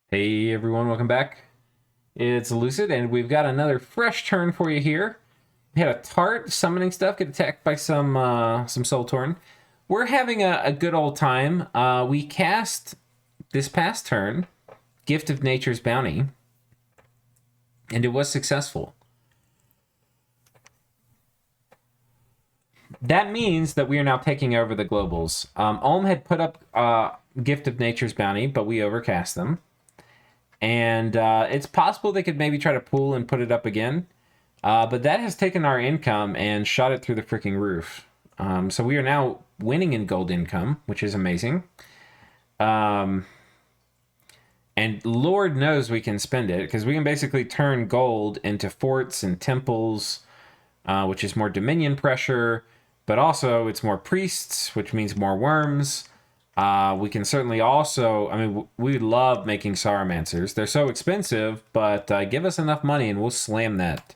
Hey everyone, welcome back. It's Lucid, and we've got another fresh turn for you here. We had a tart summoning stuff get attacked by some Soul Torn. We're having a good old time. We cast this past turn Gift of Nature's Bounty, and it was successful. That means that we are now taking over the globals. Ulm had put up Gift of Nature's Bounty, but we overcast them. And it's possible they could maybe try to pull and put it up again. But that has taken our income and shot it through the freaking roof. So we are now winning in gold income, which is amazing. And Lord knows we can spend it, because we can basically turn gold into forts and temples, which is more dominion pressure. But also it's more priests, which means more worms. We can certainly also, we love making Sauromancers. They're so expensive, but give us enough money and we'll slam that.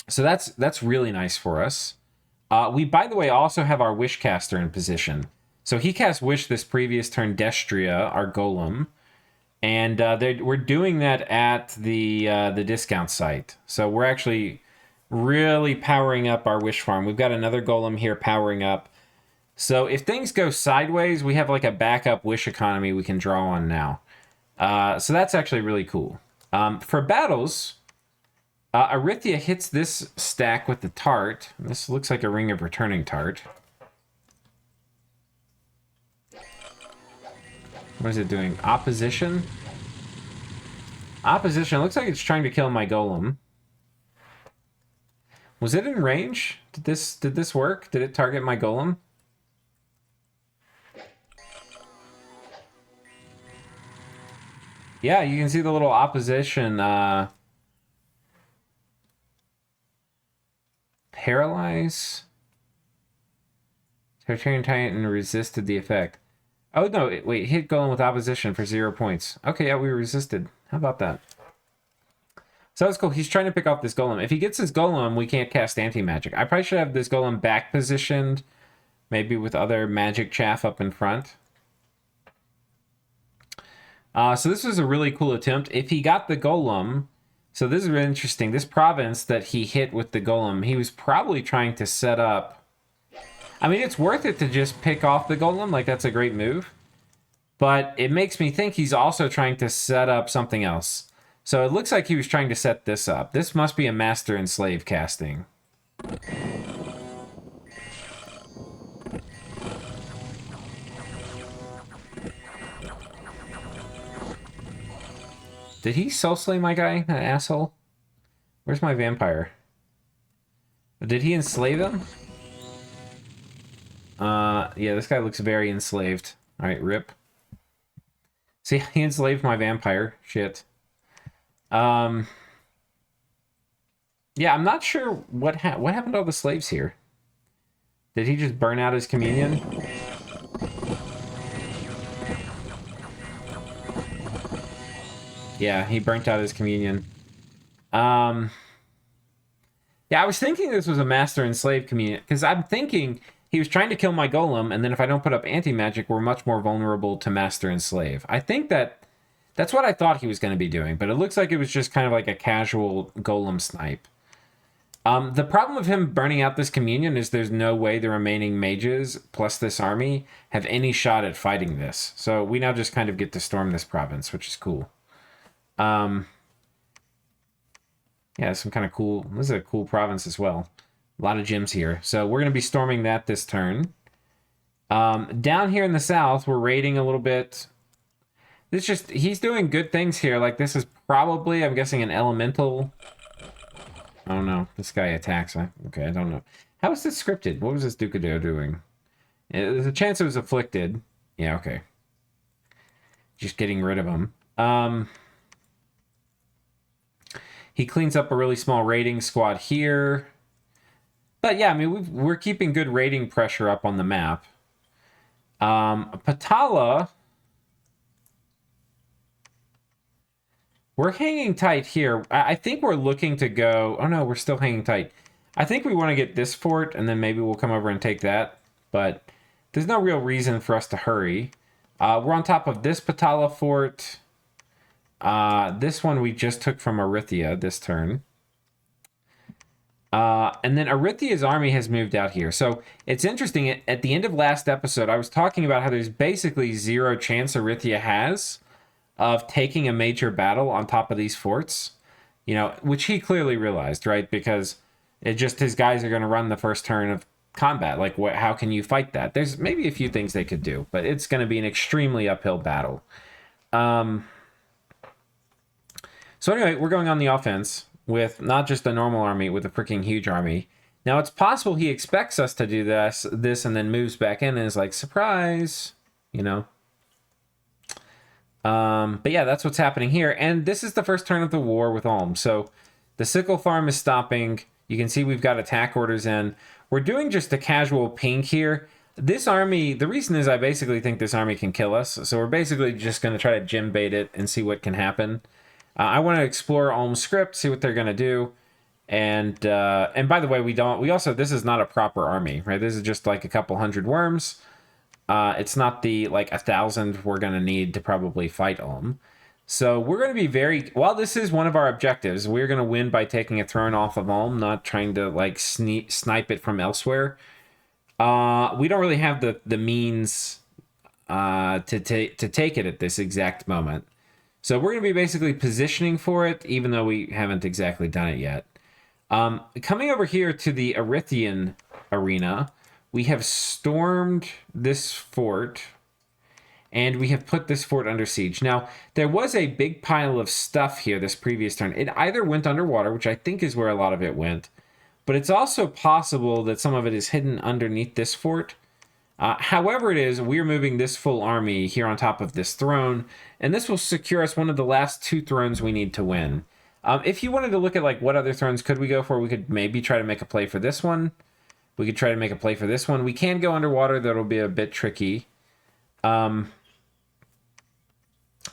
So that's really nice for us. We, by the way, also have our Wishcaster in position. So he cast Wish this previous turn, Destria, our Golem. And we're doing that at the discount site. So we're actually really powering up our Wish farm. We've got another Golem here powering up. So if things go sideways, we have like a backup Wish economy we can draw on now. So that's actually really cool. For battles, Arthia hits this stack with the tart. This looks like a Ring of Returning tart. What is it doing? Opposition? Opposition. It looks like it's trying to kill my Golem. Was it in range? Did this work? Did it target my Golem? Yeah, you can see the little opposition paralyze. Tertarian Titan resisted the effect. Oh no, wait, hit Golem with opposition for 0 points. Okay, yeah, we resisted. How about that? So that's cool. He's trying to pick off this Golem. If he gets his Golem, we can't cast anti-magic. I probably should have this Golem back positioned, maybe with other magic chaff up in front. So this was a really cool attempt. If he got the Golem, so this is really interesting. This province that he hit with the Golem, he was probably trying to set up. I mean, it's worth it to just pick off the Golem. Like, that's a great move. But it makes me think he's also trying to set up something else. So it looks like he was trying to set this up. This must be a Master and Slave casting. Did he soul slay my guy, that asshole? Where's my vampire? Did he enslave him? Yeah, this guy looks very enslaved. Alright, rip. See, he enslaved my vampire. Shit. Yeah, I'm not sure what happened to all the slaves here. Did he just burn out his communion? Yeah, he burnt out his communion. Yeah, I was thinking this was a master and slave communion, because I'm thinking he was trying to kill my Golem, and then if I don't put up anti-magic, we're much more vulnerable to master and slave. I think that's what I thought he was going to be doing, but it looks like it was just kind of like a casual Golem snipe. The problem of him burning out this communion is there's no way the remaining mages, plus this army, have any shot at fighting this. So we now just kind of get to storm this province, which is cool. Yeah, some kind of cool. This is a cool province as well. A lot of gems here. So we're going to be storming that this turn. Down here in the south, we're raiding a little bit. He's doing good things here. Like, this is probably, I'm guessing, an elemental. I don't know. This guy attacks. Okay, I don't know. How is this scripted? What was this Ducado doing? There's a chance it was afflicted. Yeah, okay. Just getting rid of him. He cleans up a really small raiding squad here. But yeah, I mean, we're keeping good raiding pressure up on the map. Patala, we're hanging tight here. I think we're looking to go... Oh no, we're still hanging tight. I think we want to get this fort, and then maybe we'll come over and take that. But there's no real reason for us to hurry. We're on top of this Patala fort. This one we just took from Arthia this turn. And then Arithia's army has moved out here. So it's interesting. At the end of last episode, I was talking about how there's basically zero chance Arthia has of taking a major battle on top of these forts, you know, which he clearly realized, right? Because it just, his guys are going to run the first turn of combat. Like, how can you fight that? There's maybe a few things they could do, but it's going to be an extremely uphill battle. So anyway, we're going on the offense with not just a normal army, with a freaking huge army. Now, it's possible he expects us to do this and then moves back in and is like, surprise, you know. But yeah, that's what's happening here. And this is the first turn of the war with Ulm. So the sickle farm is stopping. You can see we've got attack orders in. We're doing just a casual pink here. This army, the reason is I basically think this army can kill us. So we're basically just going to try to gym bait it and see what can happen. I want to explore Ulm's script, see what they're going to do. And by the way, this is not a proper army, right? This is just like a couple hundred worms. It's not the like 1,000 we're going to need to probably fight Ulm. So we're going to be while this is one of our objectives, we're going to win by taking a throne off of Ulm, not trying to like snipe it from elsewhere. We don't really have the means to take it at this exact moment. So we're going to be basically positioning for it, even though we haven't exactly done it yet. Coming over here to the Arithian arena, we have stormed this fort, and we have put this fort under siege. Now, there was a big pile of stuff here this previous turn. It either went underwater, which I think is where a lot of it went, but it's also possible that some of it is hidden underneath this fort. However it is, we're moving this full army here on top of this throne, and this will secure us one of the last 2 thrones we need to win. If you wanted to look at like what other thrones could we go for, we could maybe try to make a play for this one. We could try to make a play for this one. We can go underwater. That'll be a bit tricky.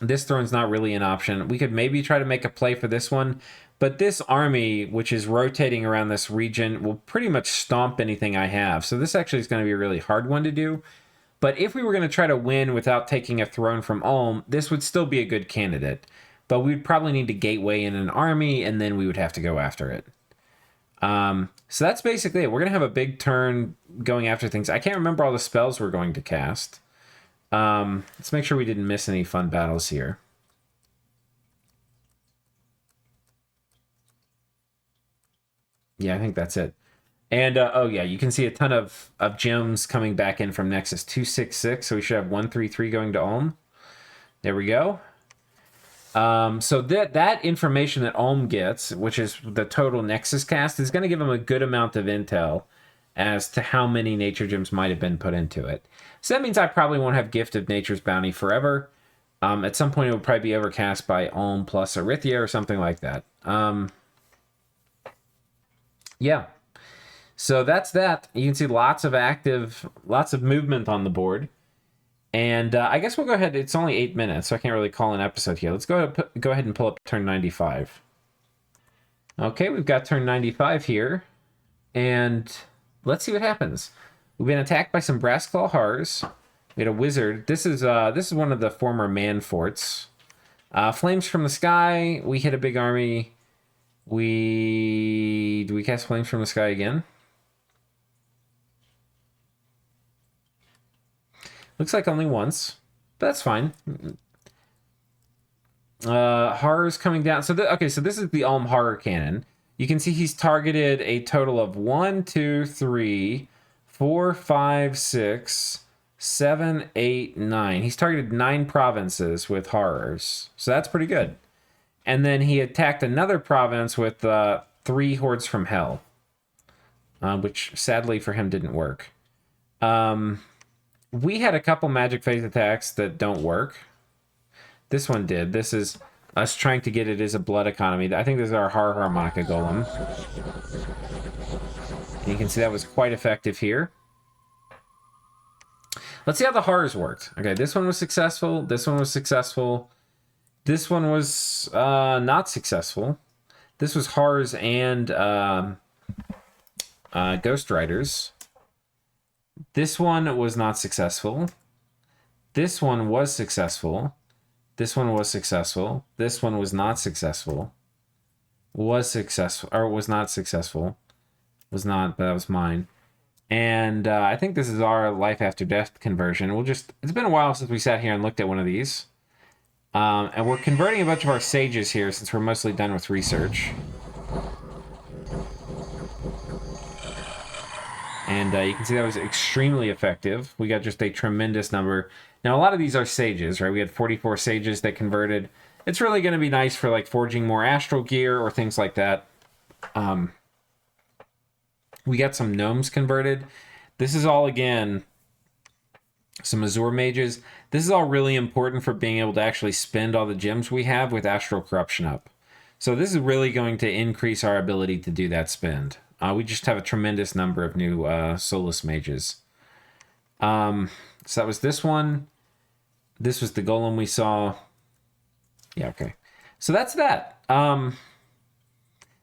This throne's not really an option. We could maybe try to make a play for this one. But this army, which is rotating around this region, will pretty much stomp anything I have. So this actually is going to be a really hard one to do. But if we were going to try to win without taking a throne from Ulm, this would still be a good candidate. But we'd probably need to gateway in an army, and then we would have to go after it. So that's basically it. We're going to have a big turn going after things. I can't remember all the spells we're going to cast. Let's make sure we didn't miss any fun battles here. Yeah, I think that's it. And, oh yeah, you can see a ton of gems coming back in from Nexus 266. So we should have 133 going to Ulm. There we go. So that information that Ulm gets, which is the total Nexus cast, is going to give him a good amount of intel as to how many nature gems might have been put into it. So that means I probably won't have Gift of Nature's Bounty forever. At some point, it will probably be overcast by Ulm plus Arthia or something like that. Yeah. So that's that. You can see lots of movement on the board. And I guess we'll go ahead. It's only 8 minutes, so I can't really call an episode here. Let's go ahead and pull up turn 95. Okay, we've got turn 95 here. And let's see what happens. We've been attacked by some Brass Claw Horrors. We had a wizard. This is one of the former man forts. Flames from the Sky. We hit a big army. Do we cast Flames from the Sky again? Looks like only once, but that's fine. Horrors coming down. So so this is the Ulm Horror Cannon. You can see he's targeted a total of 1, 2, 3, 4, 5, 6, 7, 8, 9. He's targeted 9 provinces with horrors, so that's pretty good. And then he attacked another province with 3 hordes from hell, which sadly for him didn't work. We had a couple magic phase attacks that don't work. This one did. This is us trying to get it as a blood economy. I think this is our Har Harmonica Golem. And you can see that was quite effective here. Let's see how the horrors worked. Okay, this one was successful. This one was successful. This one was not successful. This was horrors and Ghost Riders. This one was not successful. This one was successful. This one was successful. This one was not successful. Was successful, or was not successful. Was not, but that was mine. And I think this is our life after death conversion. It's been a while since we sat here and looked at one of these. And we're converting a bunch of our sages here since we're mostly done with research. And you can see that was extremely effective. We got just a tremendous number. Now, a lot of these are sages, right? We had 44 sages that converted. It's really going to be nice for like forging more astral gear or things like that. We got some gnomes converted. This is all, again, some Azure mages. This is all really important for being able to actually spend all the gems we have with astral corruption up. So this is really going to increase our ability to do that spend. We just have a tremendous number of new Solus mages. So that was this one. This was the golem we saw. Yeah, okay. So that's that.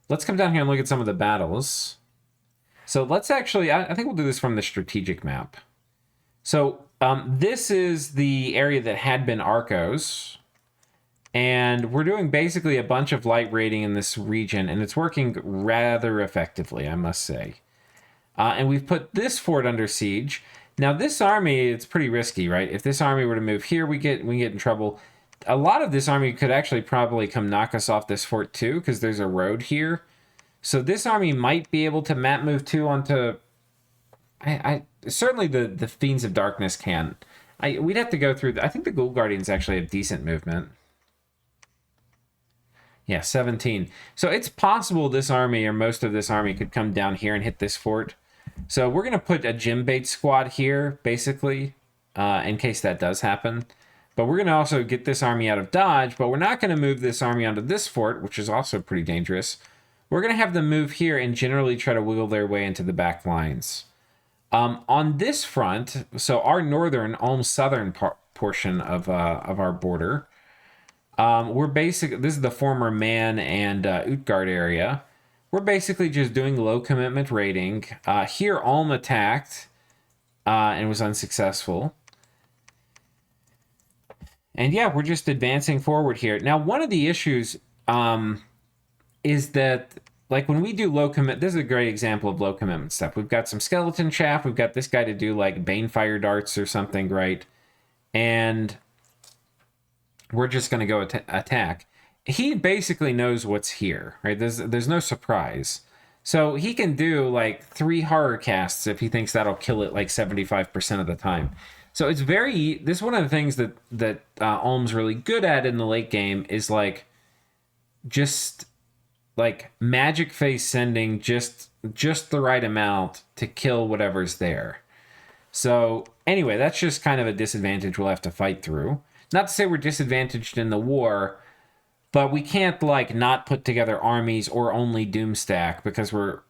Let's come down here and look at some of the battles. So let's actually, I think we'll do this from the strategic map. So this is the area that had been Arcos. And we're doing basically a bunch of light raiding in this region, and it's working rather effectively, I must say. And we've put this fort under siege. Now, this army, it's pretty risky, right? If this army were to move here, we get in trouble. A lot of this army could actually probably come knock us off this fort too, because there's a road here. So this army might be able to map move too onto... certainly the Fiends of Darkness can. We'd have to go through... I think the Ghoul Guardians actually have decent movement. Yeah, 17. So it's possible this army, or most of this army, could come down here and hit this fort. So we're going to put a gym bait squad here, basically, in case that does happen. But we're going to also get this army out of dodge, but we're not going to move this army onto this fort, which is also pretty dangerous. We're going to have them move here and generally try to wiggle their way into the back lines. On this front, so our northern, almost southern portion of our border... we're basically, this is the former Man and Utgard area. We're basically just doing low commitment raiding. Here, Ulm attacked and was unsuccessful. And yeah, we're just advancing forward here. Now, one of the issues is that, like, when we do low commit, this is a great example of low commitment stuff. We've got some skeleton chaff. We've got this guy to do, like, Banefire darts or something, right? And... we're just going to go attack. He basically knows what's here, right? There's no surprise. So he can do like 3 horror casts if he thinks that'll kill it like 75% of the time. So it's this is one of the things that Ulm's really good at in the late game is like just like magic face sending just the right amount to kill whatever's there. So anyway, that's just kind of a disadvantage we'll have to fight through. Not to say we're disadvantaged in the war, but we can't, like, not put together armies or only Doomstack because we're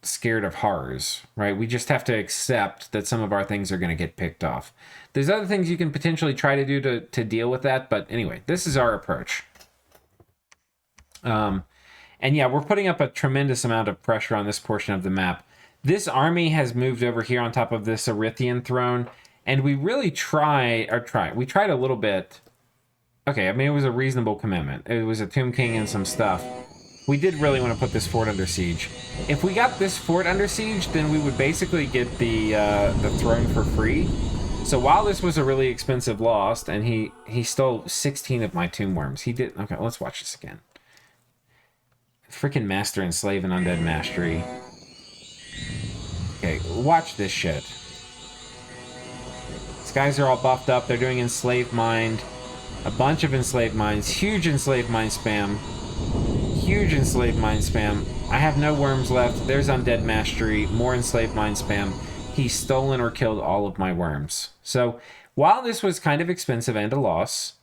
scared of horrors, right? We just have to accept that some of our things are going to get picked off. There's other things you can potentially try to do to deal with that, but anyway, this is our approach. And yeah, we're putting up a tremendous amount of pressure on this portion of the map. This army has moved over here on top of this Arithian throne, and we really tried a little bit. Okay, I mean, it was a reasonable commitment. It was a Tomb King and some stuff. We did really want to put this fort under siege. If we got this fort under siege, then we would basically get the throne for free. So while this was a really expensive loss, and he stole 16 of my tomb worms. He did... Okay, let's watch this again. Freaking Master and Slave and Undead Mastery. Okay, watch this shit. These guys are all buffed up. They're doing Enslaved Mind. A bunch of Enslaved Minds. Huge Enslaved Mind spam. Huge Enslaved Mind spam. I have no worms left. There's Undead Mastery. More Enslaved Mind spam. He's stolen or killed all of my worms. So, while this was kind of expensive and a loss,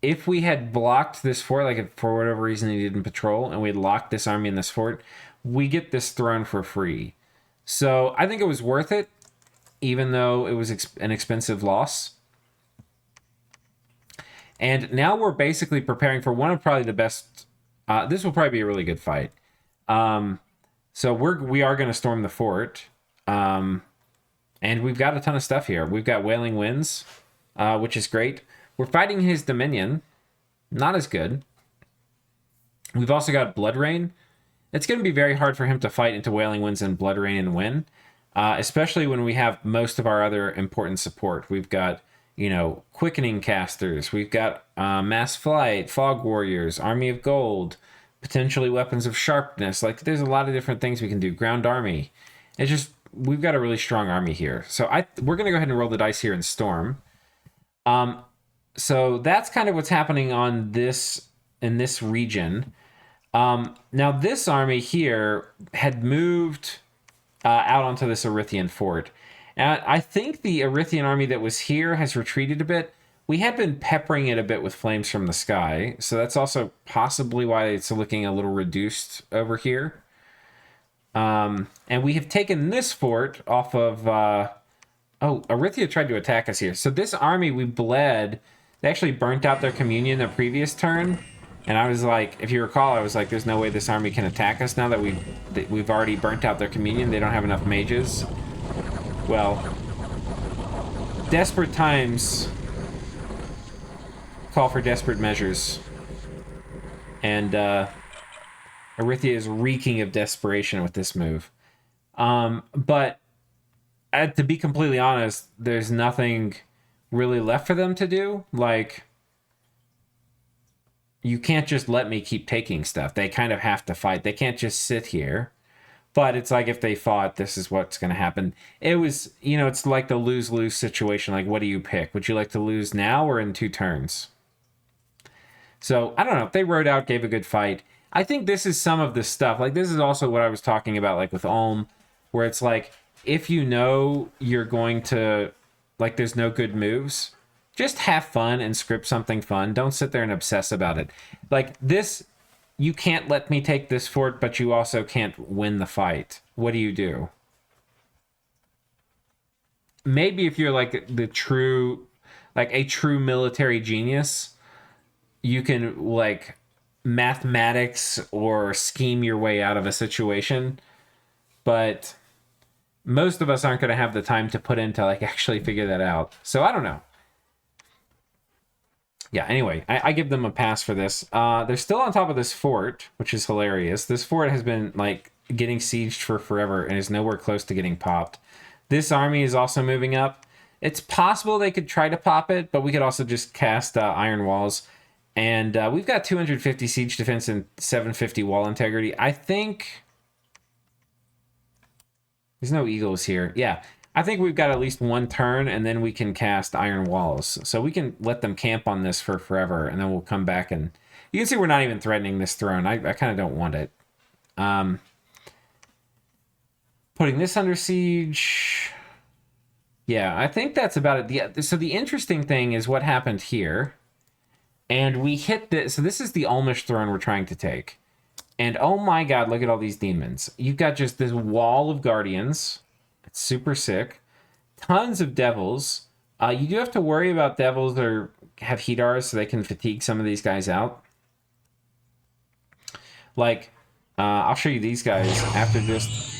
if we had blocked this fort, like if for whatever reason he didn't patrol, and we had locked this army in this fort, we get this throne for free. So I think it was worth it, even though it was an expensive loss. And now we're basically preparing for one of probably the best... this will probably be a really good fight. So we are going to storm the fort. And And we've got a ton of stuff here. We've got Wailing Winds, which is great. We're fighting his Dominion. Not as good. We've also got Blood Rain. It's going to be very hard for him to fight into Wailing Winds and Blood Rain and win. Especially when we have most of our other important support. We've got, Quickening Casters. We've got Mass Flight, Fog Warriors, Army of Gold, potentially Weapons of Sharpness. Like, there's a lot of different things we can do. Ground Army. It's just, we've got a really strong army here. So we're going to go ahead and roll the dice here in Storm. So that's kind of what's happening in this region. Now, this army here had moved out onto this Arthian fort. And I think the Arthian army that was here has retreated a bit. We had been peppering it a bit with flames from the sky, so that's also possibly why it's looking a little reduced over here. And we have taken this fort off of... Arthia tried to attack us here. So this army, we bled. They actually burnt out their communion the previous turn. And I was like, if you recall, I was like, there's no way this army can attack us now that we've already burnt out their communion. They don't have enough mages. Well, desperate times call for desperate measures. And Arthia is reeking of desperation with this move. But to be completely honest, there's nothing really left for them to do. Like, you can't just let me keep taking stuff. They kind of have to fight. They can't just sit here. But it's like if they fought, this is what's going to happen. It was, it's like the lose-lose situation. Like, what do you pick? Would you like to lose now or in 2 turns? So, I don't know. They rode out, gave a good fight. I think this is some of the stuff. Like, this is also what I was talking about, like, with Ulm, where it's like, if you're going to, like, there's no good moves, just have fun and script something fun. Don't sit there and obsess about it. Like, this... You can't let me take this fort, but you also can't win the fight. What do you do? Maybe if you're like a true military genius, you can like mathematics or scheme your way out of a situation. But most of us aren't going to have the time to put in to like actually figure that out. So I don't know. Yeah, anyway, I give them a pass for this. They're still on top of this fort, which is hilarious. This fort has been, like, getting sieged for forever and is nowhere close to getting popped. This army is also moving up. It's possible they could try to pop it, but we could also just cast Iron Walls. And we've got 250 siege defense and 750 wall integrity. I think... There's no eagles here. Yeah. I think we've got at least 1 turn, and then we can cast Iron Walls. So we can let them camp on this for forever, and then we'll come back and... You can see we're not even threatening this throne. I kind of don't want it. Putting this under siege... Yeah, I think that's about it. So the interesting thing is what happened here. And we hit this... So this is the Ulmish throne we're trying to take. And oh my god, look at all these demons. You've got just this wall of guardians... It's super sick. Tons of devils. You do have to worry about devils that have Hedars so they can fatigue some of these guys out. Like, I'll show you these guys after just...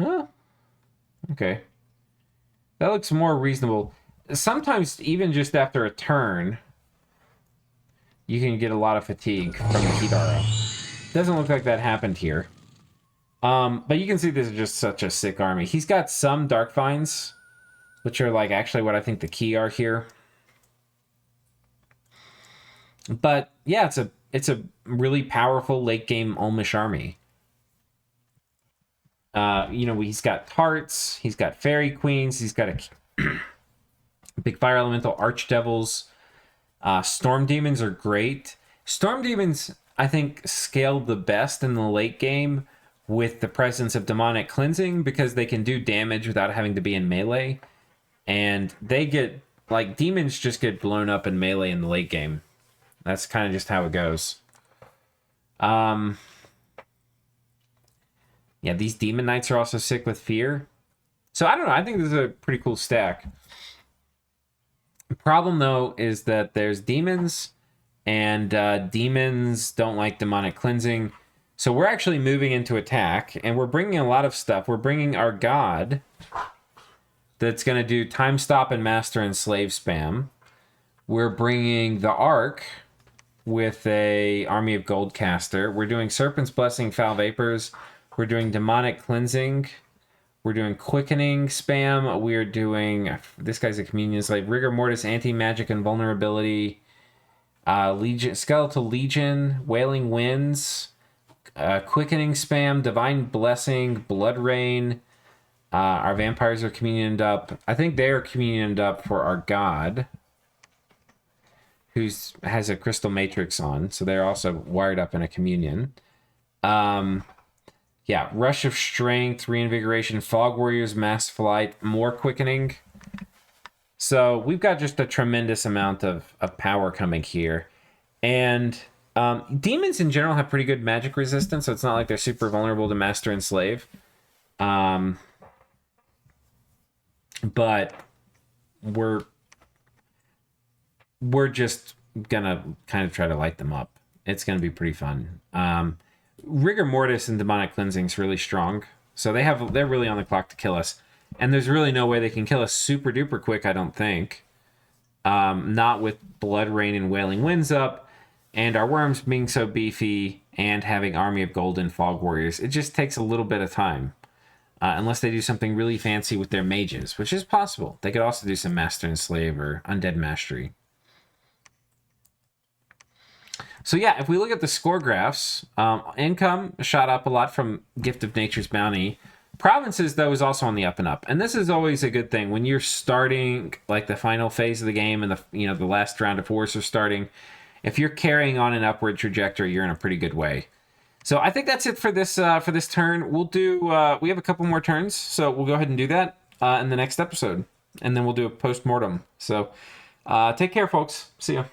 Huh? Okay. That looks more reasonable. Sometimes, even just after a turn, you can get a lot of fatigue from the Hidara. Doesn't look like that happened here. But you can see this is just such a sick army. He's got some Dark Vines, which are like actually what I think the key are here. But yeah, it's a really powerful late game Ulmish army. He's got Tarts, he's got Fairy Queens, he's got a big Fire Elemental Archdevils. Storm Demons are great. Storm Demons, I think, scaled the best in the late game with the presence of Demonic Cleansing because they can do damage without having to be in melee. And they get, like, demons just get blown up in melee in the late game. That's kind of just how it goes. Yeah, these Demon Knights are also sick with fear. So, I don't know. I think this is a pretty cool stack. The problem, though, is that there's demons, and demons don't like demonic cleansing. So we're actually moving into attack, and we're bringing a lot of stuff. We're bringing our god that's going to do time stop and master and slave spam. We're bringing the Ark with a army of gold caster. We're doing Serpent's Blessing, Foul Vapors. We're doing Demonic Cleansing. We're doing Quickening spam. We're doing, this guy's a Communion Slave, Rigor Mortis, Anti-Magic and Vulnerability, Legion, Skeletal Legion, Wailing Winds, Quickening spam, Divine Blessing, Blood Rain. Our vampires are communioned up. I think they are communioned up for our god, who has a crystal matrix on, so they're also wired up in a communion. Yeah, Rush of Strength, Reinvigoration, Fog Warriors, Mass Flight, more Quickening. So we've got just a tremendous amount of power coming here. And demons in general have pretty good magic resistance, so it's not like they're super vulnerable to Master and Slave. But we're just gonna kind of try to light them up. It's gonna be pretty fun. Rigor Mortis and Demonic Cleansing is really strong, so they're really on the clock to kill us, and there's really no way they can kill us super duper quick, I don't think. Not with Blood Rain and Wailing Winds up, and our worms being so beefy, and having Army of Gold and Fog Warriors. It just takes a little bit of time, unless they do something really fancy with their mages, which is possible. They could also do some Master and Slave or Undead Mastery. So yeah, if we look at the score graphs, income shot up a lot from Gift of Nature's Bounty. Provinces, though, is also on the up and up. And this is always a good thing. When you're starting like the final phase of the game and the last round of wars are starting, if you're carrying on an upward trajectory, you're in a pretty good way. So I think that's it for this turn. We'll do we have a couple more turns, so we'll go ahead and do that in the next episode. And then we'll do a post-mortem. So take care, folks. See ya.